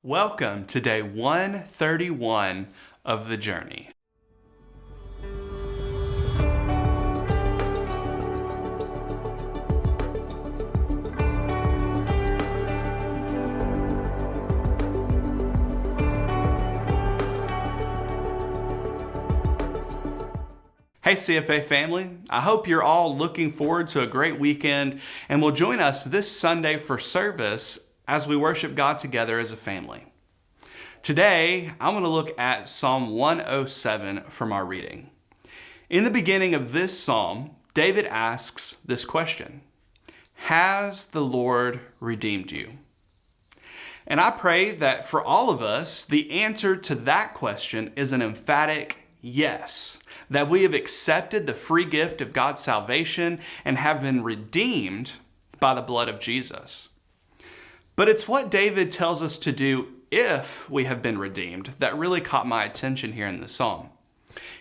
Welcome to day 131 of the journey. Hey CFA family, I hope you're all looking forward to a great weekend and will join us this Sunday for service as we worship God together as a family. Today, I'm going to look at Psalm 107 from our reading. In the beginning of this psalm, David asks this question: Has the Lord redeemed you? And I pray that for all of us, the answer to that question is an emphatic yes, that we have accepted the free gift of God's salvation and have been redeemed by the blood of Jesus. But it's what David tells us to do if we have been redeemed that really caught my attention here in the psalm.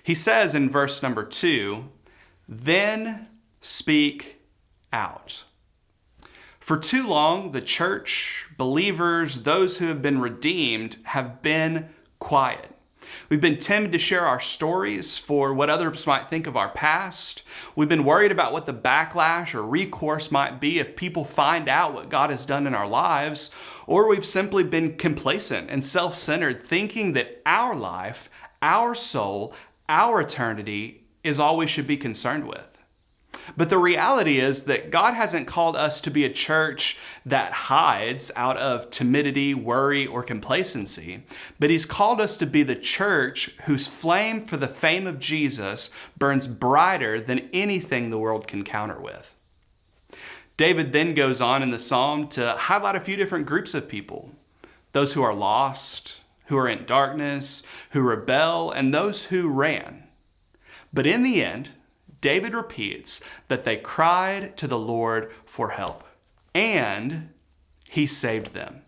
He says in verse number 2, "Then speak out." For too long, the church, believers, those who have been redeemed have been quiet. We've been timid to share our stories for what others might think of our past. We've been worried about what the backlash or recourse might be if people find out what God has done in our lives. Or we've simply been complacent and self-centered, thinking that our life, our soul, our eternity is all we should be concerned with. But the reality is that God hasn't called us to be a church that hides out of timidity, worry, or complacency, but He's called us to be the church whose flame for the fame of Jesus burns brighter than anything the world can counter with. David then goes on in the psalm to highlight a few different groups of people: those who are lost, who are in darkness, who rebel, and those who ran. But in the end, David repeats that they cried to the Lord for help, and He saved them.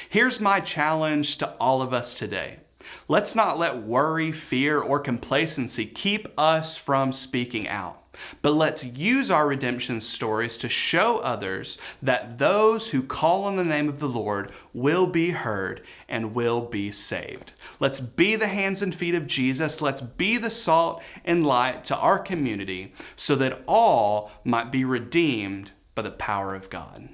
Here's my challenge to all of us today. Let's not let worry, fear, or complacency keep us from speaking out, but let's use our redemption stories to show others that those who call on the name of the Lord will be heard and will be saved. Let's be the hands and feet of Jesus. Let's be the salt and light to our community so that all might be redeemed by the power of God.